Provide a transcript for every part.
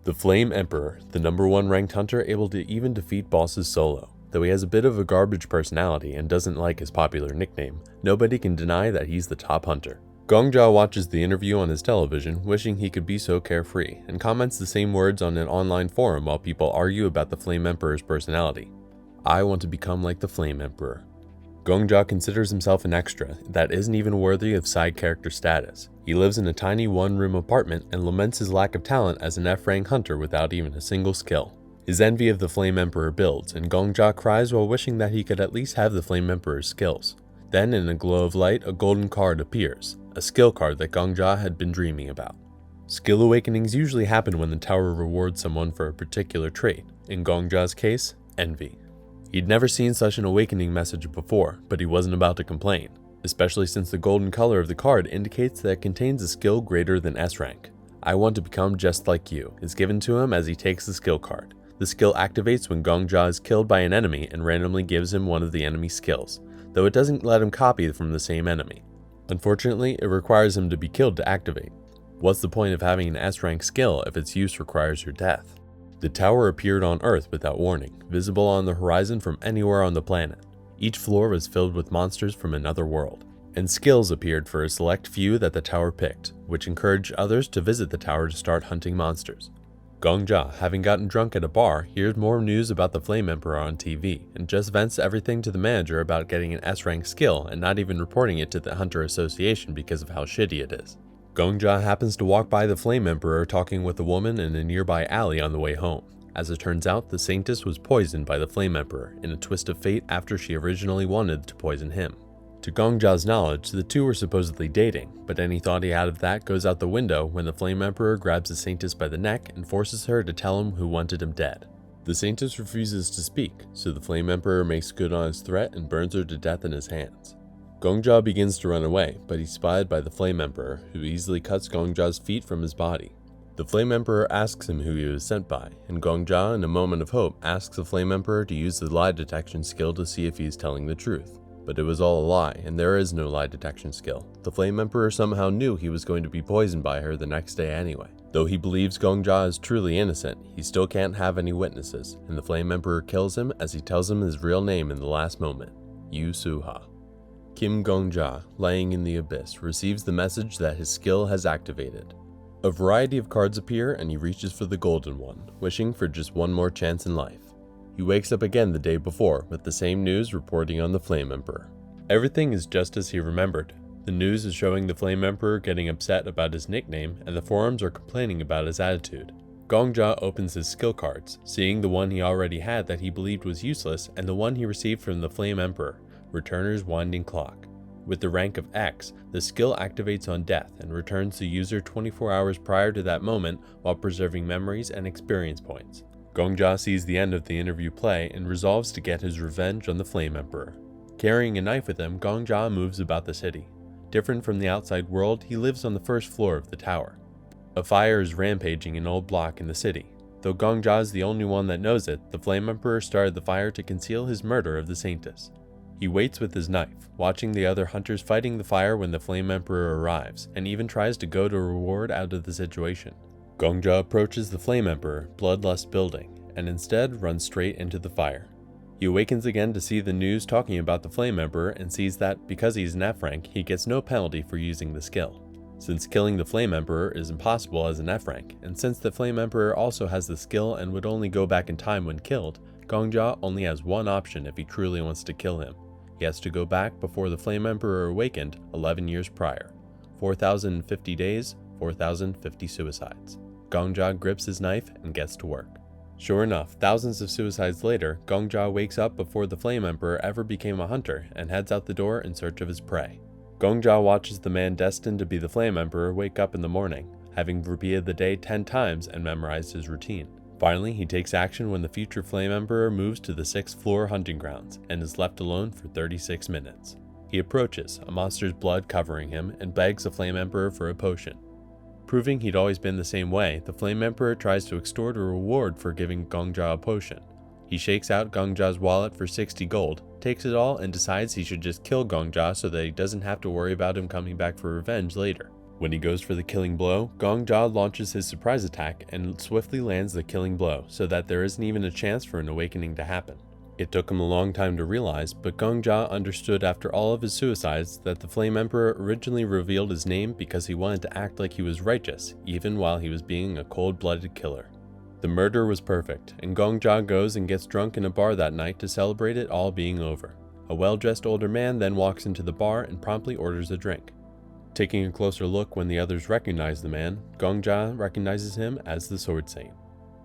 The Flame Emperor, the #1 ranked hunter able to even defeat bosses solo. Though he has a bit of a garbage personality and doesn't like his popular nickname, nobody can deny that he's the top hunter. Gong-Ja watches the interview on his television, wishing he could be so carefree, and comments the same words on an online forum while people argue about the Flame Emperor's personality. I want to become like the Flame Emperor. Gong-Ja considers himself an extra that isn't even worthy of side character status. He lives in a tiny one-room apartment and laments his lack of talent as an F-rank hunter without even a single skill. His envy of the Flame Emperor builds, and Gong-Ja cries while wishing that he could at least have the Flame Emperor's skills. Then, in a glow of light, a golden card appears, a skill card that Gong-Ja had been dreaming about. Skill awakenings usually happen when the tower rewards someone for a particular trait, in Gong-Ja's case, envy. He'd never seen such an awakening message before, but he wasn't about to complain, especially since the golden color of the card indicates that it contains a skill greater than S rank. I want to become just like you is given to him as he takes the skill card. The skill activates when Gong-Ja is killed by an enemy and randomly gives him one of the enemy's skills, though it doesn't let him copy from the same enemy. Unfortunately, it requires him to be killed to activate. What's the point of having an S rank skill if its use requires your death? The tower appeared on Earth without warning, visible on the horizon from anywhere on the planet. Each floor was filled with monsters from another world, and skills appeared for a select few that the tower picked, which encouraged others to visit the tower to start hunting monsters. Gong-Ja, having gotten drunk at a bar, hears more news about the Flame Emperor on TV, and just vents everything to the manager about getting an S-rank skill and not even reporting it to the Hunter Association because of how shitty it is. Gong-Ja happens to walk by the Flame Emperor talking with a woman in a nearby alley on the way home. As it turns out, the Saintess was poisoned by the Flame Emperor in a twist of fate after she originally wanted to poison him. To Gong-Ja's knowledge, the two were supposedly dating, but any thought he had of that goes out the window when the Flame Emperor grabs the Saintess by the neck and forces her to tell him who wanted him dead. The Saintess refuses to speak, so the Flame Emperor makes good on his threat and burns her to death in his hands. Gong-Ja begins to run away, but he's spotted by the Flame Emperor, who easily cuts Gong-Ja's feet from his body. The Flame Emperor asks him who he was sent by, and Gong-Ja, in a moment of hope, asks the Flame Emperor to use the lie detection skill to see if he is telling the truth. But it was all a lie, and there is no lie detection skill. The Flame Emperor somehow knew he was going to be poisoned by her the next day anyway. Though he believes Gong-Ja is truly innocent, he still can't have any witnesses, and the Flame Emperor kills him as he tells him his real name in the last moment, Yu Su-ha. Kim Gong-Ja, laying in the abyss, receives the message that his skill has activated. A variety of cards appear and he reaches for the golden one, wishing for just one more chance in life. He wakes up again the day before with the same news reporting on the Flame Emperor. Everything is just as he remembered. The news is showing the Flame Emperor getting upset about his nickname and the forums are complaining about his attitude. Gong-Ja opens his skill cards, seeing the one he already had that he believed was useless and the one he received from the Flame Emperor, Returner's Winding Clock. With the rank of X, the skill activates on death and returns the user 24 hours prior to that moment while preserving memories and experience points. Gong-Ja sees the end of the interview play and resolves to get his revenge on the Flame Emperor. Carrying a knife with him, Gong-Ja moves about the city. Different from the outside world, he lives on the first floor of the tower. A fire is rampaging an old block in the city. Though Gong-Ja is the only one that knows it, the Flame Emperor started the fire to conceal his murder of the Saintess. He waits with his knife, watching the other hunters fighting the fire when the Flame Emperor arrives, and even tries to goad a reward out of the situation. Gong-Ja approaches the Flame Emperor, Bloodlust Building, and instead runs straight into the fire. He awakens again to see the news talking about the Flame Emperor and sees that, because he's an F rank, he gets no penalty for using the skill. Since killing the Flame Emperor is impossible as an F rank, and since the Flame Emperor also has the skill and would only go back in time when killed, Gong-Ja only has one option if he truly wants to kill him. He has to go back before the Flame Emperor awakened 11 years prior. 4,050 days, 4,050 suicides. Gong-Ja grips his knife and gets to work. Sure enough, thousands of suicides later, Gong-Ja wakes up before the Flame Emperor ever became a hunter and heads out the door in search of his prey. Gong-Ja watches the man destined to be the Flame Emperor wake up in the morning, having repeated the day 10 times and memorized his routine. Finally, he takes action when the future Flame Emperor moves to the 6th floor hunting grounds and is left alone for 36 minutes. He approaches, a monster's blood covering him, and begs the Flame Emperor for a potion. Proving he'd always been the same way, the Flame Emperor tries to extort a reward for giving Gong-Ja a potion. He shakes out Gong-Ja's wallet for 60 gold, takes it all, and decides he should just kill Gong-Ja so that he doesn't have to worry about him coming back for revenge later. When he goes for the killing blow, Gong-Ja launches his surprise attack and swiftly lands the killing blow so that there isn't even a chance for an awakening to happen. It took him a long time to realize, but Gong-Ja understood after all of his suicides that the Flame Emperor originally revealed his name because he wanted to act like he was righteous, even while he was being a cold-blooded killer. The murder was perfect, and Gong-Ja goes and gets drunk in a bar that night to celebrate it all being over. A well-dressed older man then walks into the bar and promptly orders a drink. Taking a closer look when the others recognize the man, Gong-Ja recognizes him as the Sword Saint.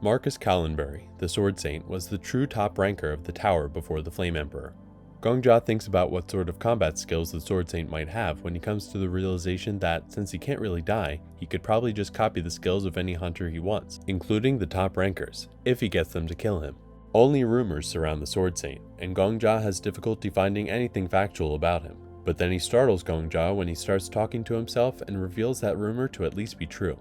Marcus Callenbury, the Sword Saint, was the true top ranker of the tower before the Flame Emperor. Gong-Ja thinks about what sort of combat skills the Sword Saint might have when he comes to the realization that, since he can't really die, he could probably just copy the skills of any hunter he wants, including the top rankers, if he gets them to kill him. Only rumors surround the Sword Saint, and Gong-Ja has difficulty finding anything factual about him. But then he startles Gong-Ja when he starts talking to himself and reveals that rumor to at least be true.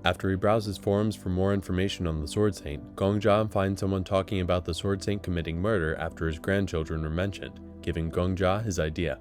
After he browses forums for more information on the Sword Saint, Gong-Ja finds someone talking about the Sword Saint committing murder after his grandchildren were mentioned, giving Gong-Ja his idea.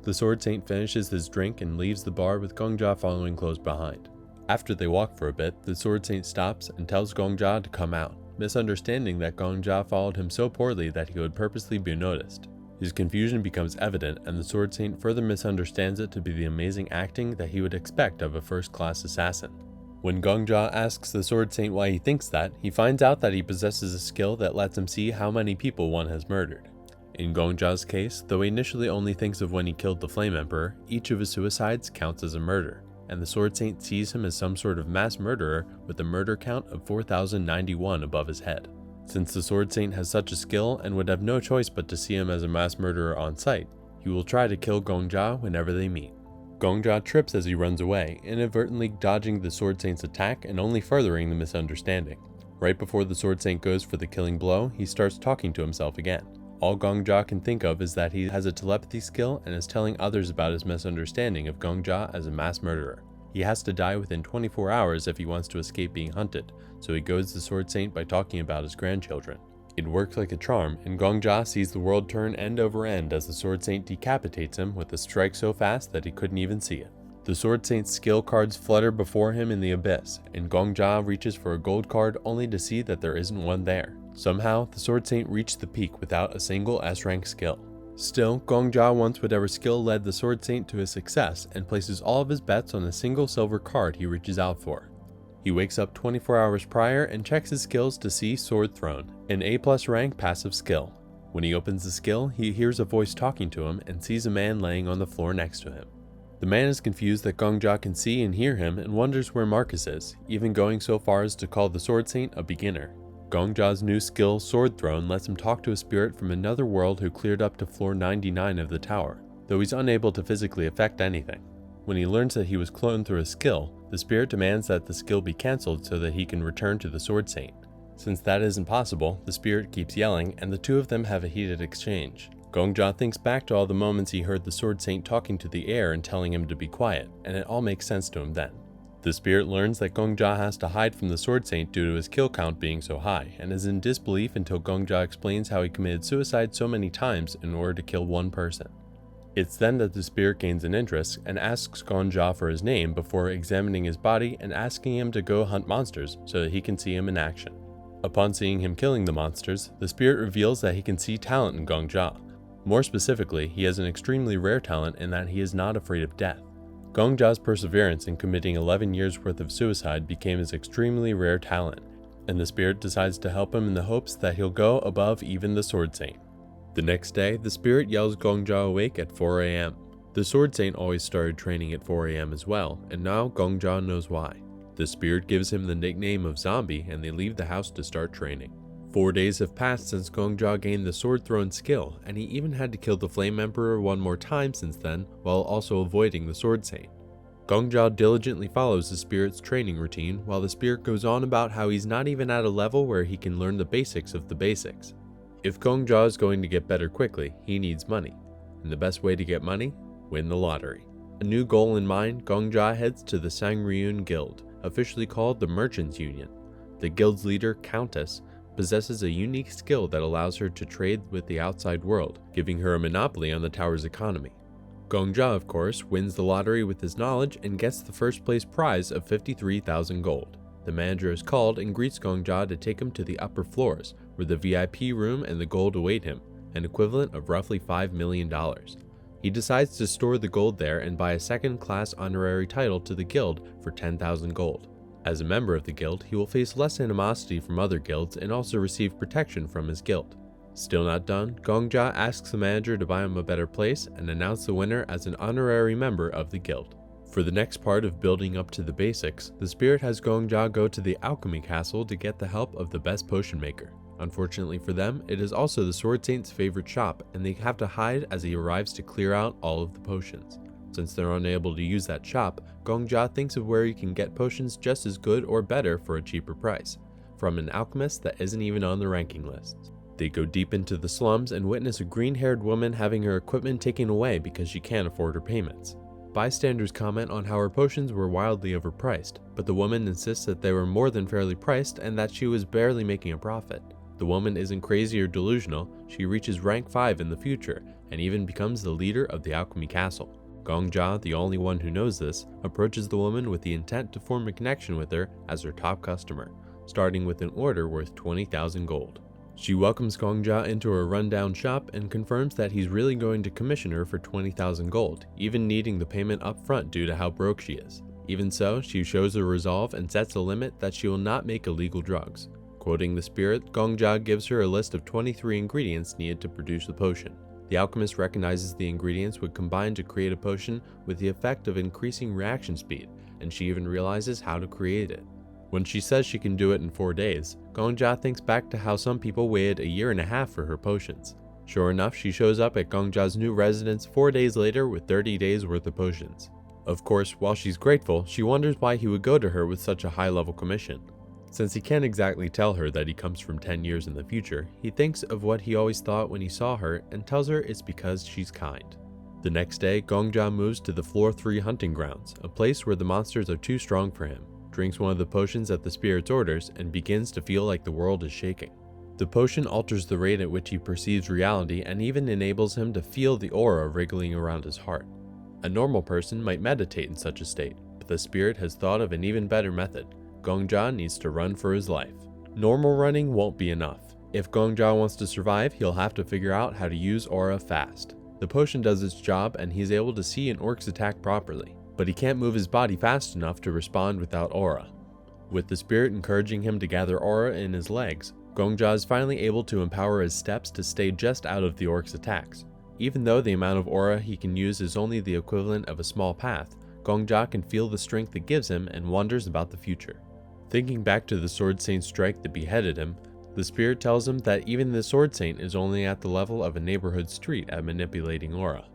The Sword Saint finishes his drink and leaves the bar with Gong-Ja following close behind. After they walk for a bit, the Sword Saint stops and tells Gong-Ja to come out, misunderstanding that Gong-Ja followed him so poorly that he would purposely be noticed. His confusion becomes evident, and the Sword Saint further misunderstands it to be the amazing acting that he would expect of a first-class assassin. When Gong-Ja asks the Sword Saint why he thinks that, he finds out that he possesses a skill that lets him see how many people one has murdered. In Gong-Ja's case, though he initially only thinks of when he killed the Flame Emperor, each of his suicides counts as a murder, and the Sword Saint sees him as some sort of mass murderer with a murder count of 4,091 above his head. Since the Sword Saint has such a skill and would have no choice but to see him as a mass murderer on sight, he will try to kill Gong-Ja whenever they meet. Gong-Ja trips as he runs away, inadvertently dodging the Sword Saint's attack and only furthering the misunderstanding. Right before the Sword Saint goes for the killing blow, he starts talking to himself again. All Gong-Ja can think of is that he has a telepathy skill and is telling others about his misunderstanding of Gong-Ja as a mass murderer. He has to die within 24 hours if he wants to escape being hunted, so he goads the Sword Saint by talking about his grandchildren. It works like a charm, and Gong-Ja sees the world turn end over end as the Sword Saint decapitates him with a strike so fast that he couldn't even see it. The Sword Saint's skill cards flutter before him in the abyss, and Gong-Ja reaches for a gold card only to see that there isn't one there. Somehow, the Sword Saint reached the peak without a single S-rank skill. Still, Gong-Ja wants whatever skill led the Sword Saint to his success and places all of his bets on a single silver card he reaches out for. He wakes up 24 hours prior and checks his skills to see Sword Throne, an A+ rank passive skill. When he opens the skill, he hears a voice talking to him and sees a man laying on the floor next to him. The man is confused that Gong-Ja can see and hear him and wonders where Marcus is, even going so far as to call the Sword Saint a beginner. Gong-Ja's new skill, Sword Throne, lets him talk to a spirit from another world who cleared up to floor 99 of the tower, though he's unable to physically affect anything. When he learns that he was cloned through a skill, the spirit demands that the skill be cancelled so that he can return to the Sword Saint. Since that isn't possible, the spirit keeps yelling and the two of them have a heated exchange. Gong-Ja thinks back to all the moments he heard the Sword Saint talking to the air and telling him to be quiet, and it all makes sense to him then. The spirit learns that Gong-Ja has to hide from the Sword Saint due to his kill count being so high, and is in disbelief until Gong-Ja explains how he committed suicide so many times in order to kill one person. It's then that the spirit gains an interest and asks Gong-Ja for his name before examining his body and asking him to go hunt monsters so that he can see him in action. Upon seeing him killing the monsters, the spirit reveals that he can see talent in Gong-Ja. More specifically, he has an extremely rare talent in that he is not afraid of death. Gong-Ja's perseverance in committing 11 years worth of suicide became his extremely rare talent, and the spirit decides to help him in the hopes that he'll go above even the Sword Saint. The next day, the spirit yells Gong-Ja awake at 4 a.m. The Sword Saint always started training at 4 a.m. as well, and now Gong-Ja knows why. The spirit gives him the nickname of Zombie and they leave the house to start training. 4 days have passed since Gong-Ja gained the Sword Throne skill, and he even had to kill the Flame Emperor one more time since then, while also avoiding the Sword Saint. Gong-Ja diligently follows the spirit's training routine, while the spirit goes on about how he's not even at a level where he can learn the basics of the basics. If Gong-Ja is going to get better quickly, he needs money. And the best way to get money? Win the lottery. A new goal in mind, Gong-Ja heads to the Sangryun Guild, officially called the Merchants Union. The guild's leader, Countess, possesses a unique skill that allows her to trade with the outside world, giving her a monopoly on the tower's economy. Gong-Ja, of course, wins the lottery with his knowledge and gets the first place prize of 53,000 gold. The manager is called and greets Gong-Ja to take him to the upper floors, where the VIP room and the gold await him, an equivalent of roughly $5 million. He decides to store the gold there and buy a second-class honorary title to the guild for 10,000 gold. As a member of the guild, he will face less animosity from other guilds and also receive protection from his guild. Still not done, Gong-Ja asks the manager to buy him a better place and announce the winner as an honorary member of the guild. For the next part of building up to the basics, the spirit has Gong-Ja go to the alchemy castle to get the help of the best potion maker. Unfortunately for them, it is also the Sword Saint's favorite shop, and they have to hide as he arrives to clear out all of the potions. Since they're unable to use that shop, Gong-Ja thinks of where he can get potions just as good or better for a cheaper price, from an alchemist that isn't even on the ranking lists. They go deep into the slums and witness a green-haired woman having her equipment taken away because she can't afford her payments. Bystanders comment on how her potions were wildly overpriced, but the woman insists that they were more than fairly priced and that she was barely making a profit. The woman isn't crazy or delusional, she reaches rank 5 in the future and even becomes the leader of the alchemy castle. Gong-Ja, the only one who knows this, approaches the woman with the intent to form a connection with her as her top customer, starting with an order worth 20,000 gold. She welcomes Gong-Ja into her rundown shop and confirms that he's really going to commission her for 20,000 gold, even needing the payment up front due to how broke she is. Even so, she shows her resolve and sets a limit that she will not make illegal drugs. Quoting the spirit, Gong-Ja gives her a list of 23 ingredients needed to produce the potion. The alchemist recognizes the ingredients would combine to create a potion with the effect of increasing reaction speed, and she even realizes how to create it. When she says she can do it in 4 days, Gong-Ja thinks back to how some people waited a year and a half for her potions. Sure enough, she shows up at Gong-Ja's new residence 4 days later with 30 days worth of potions. Of course, while she's grateful, she wonders why he would go to her with such a high-level commission. Since he can't exactly tell her that he comes from 10 years in the future, he thinks of what he always thought when he saw her and tells her it's because she's kind. The next day, Gong-Ja moves to the Floor 3 hunting grounds, a place where the monsters are too strong for him, drinks one of the potions at the spirit's orders, and begins to feel like the world is shaking. The potion alters the rate at which he perceives reality and even enables him to feel the aura wriggling around his heart. A normal person might meditate in such a state, but the spirit has thought of an even better method. Gong-Ja needs to run for his life. Normal running won't be enough. If Gong-Ja wants to survive, he'll have to figure out how to use aura fast. The potion does its job and he's able to see an orc's attack properly, but he can't move his body fast enough to respond without aura. With the spirit encouraging him to gather aura in his legs, Gong-Ja is finally able to empower his steps to stay just out of the orc's attacks. Even though the amount of aura he can use is only the equivalent of a small path, Gong-Ja can feel the strength it gives him and wonders about the future. Thinking back to the Sword Saint's strike that beheaded him, the spirit tells him that even the Sword Saint is only at the level of a neighborhood street at manipulating aura.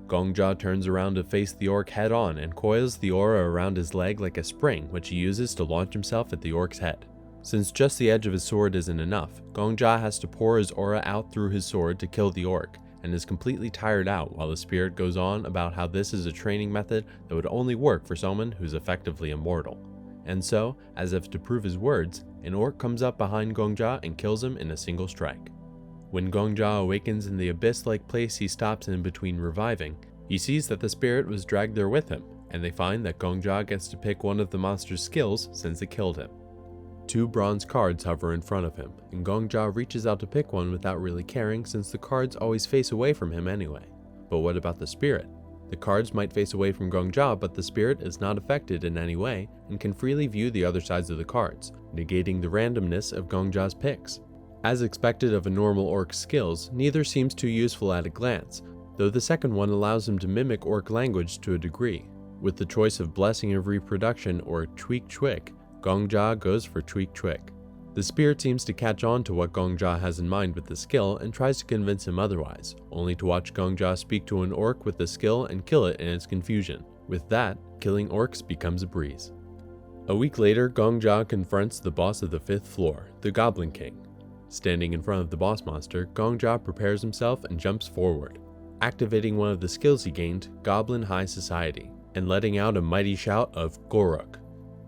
Gong-Ja turns around to face the orc head on and coils the aura around his leg like a spring, which he uses to launch himself at the orc's head. Since just the edge of his sword isn't enough, Gong-Ja has to pour his aura out through his sword to kill the orc, and is completely tired out while the spirit goes on about how this is a training method that would only work for someone who's effectively immortal. And so, as if to prove his words, an orc comes up behind Gong-Ja and kills him in a single strike. When Gong-Ja awakens in the abyss-like place he stops in between reviving, he sees that the spirit was dragged there with him, and they find that Gong-Ja gets to pick one of the monster's skills since it killed him. 2 bronze cards hover in front of him, and Gong-Ja reaches out to pick one without really caring since the cards always face away from him anyway. But what about the spirit? The cards might face away from Gong-Ja, but the spirit is not affected in any way and can freely view the other sides of the cards, negating the randomness of Gong-Ja's picks. As expected of a normal orc's skills, neither seems too useful at a glance, though the second one allows him to mimic orc language to a degree. With the choice of Blessing of Reproduction or Tweak Twick, Gong-Ja goes for Tweak Twick. The spirit seems to catch on to what Gong-Ja has in mind with the skill and tries to convince him otherwise, only to watch Gong-Ja speak to an orc with the skill and kill it in its confusion. With that, killing orcs becomes a breeze. A week later, Gong-Ja confronts the boss of the 5th floor, the Goblin King. Standing in front of the boss monster, Gong-Ja prepares himself and jumps forward, activating one of the skills he gained, Goblin High Society, and letting out a mighty shout of Goruk.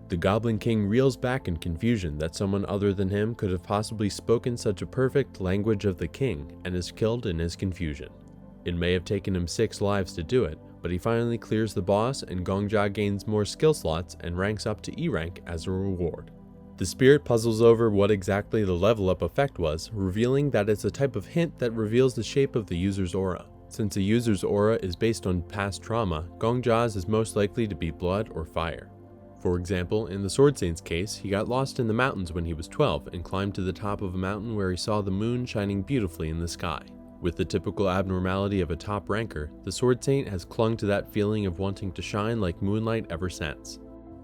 The Goblin King reels back in confusion that someone other than him could have possibly spoken such a perfect language of the king and is killed in his confusion. It may have taken him 6 lives to do it, but he finally clears the boss and Gong-Ja gains more skill slots and ranks up to E rank as a reward. The spirit puzzles over what exactly the level up effect was, revealing that it's a type of hint that reveals the shape of the user's aura. Since a user's aura is based on past trauma, Gong-Ja's is most likely to be blood or fire. For example, in the Sword Saint's case, he got lost in the mountains when he was 12 and climbed to the top of a mountain where he saw the moon shining beautifully in the sky. With the typical abnormality of a top ranker, the Sword Saint has clung to that feeling of wanting to shine like moonlight ever since.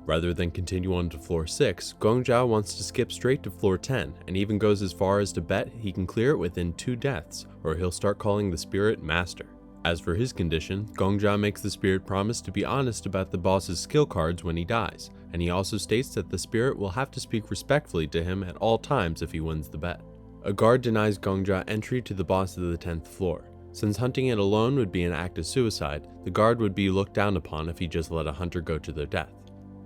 Rather than continue on to floor 6, Gong-Ja wants to skip straight to floor 10 and even goes as far as to bet he can clear it within 2 deaths, or he'll start calling the spirit Master. As for his condition, Gong-Ja makes the spirit promise to be honest about the boss's skill cards when he dies, and he also states that the spirit will have to speak respectfully to him at all times if he wins the bet. A guard denies Gong-Ja entry to the boss of the 10th floor. Since hunting it alone would be an act of suicide, the guard would be looked down upon if he just let a hunter go to their death.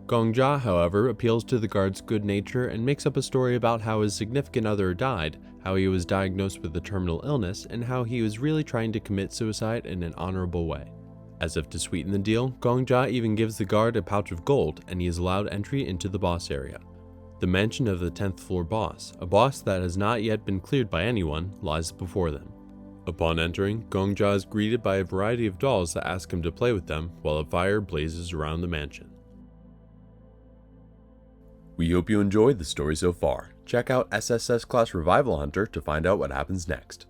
Gong-Ja, however, appeals to the guard's good nature and makes up a story about how his significant other died, how he was diagnosed with a terminal illness, and how he was really trying to commit suicide in an honorable way. As if to sweeten the deal, Gong-Ja even gives the guard a pouch of gold and he is allowed entry into the boss area. The mansion of the 10th floor boss, a boss that has not yet been cleared by anyone, lies before them. Upon entering, Gong-Ja is greeted by a variety of dolls that ask him to play with them while a fire blazes around the mansion. We hope you enjoyed the story so far. Check out SSS-Class Revival Hunter to find out what happens next.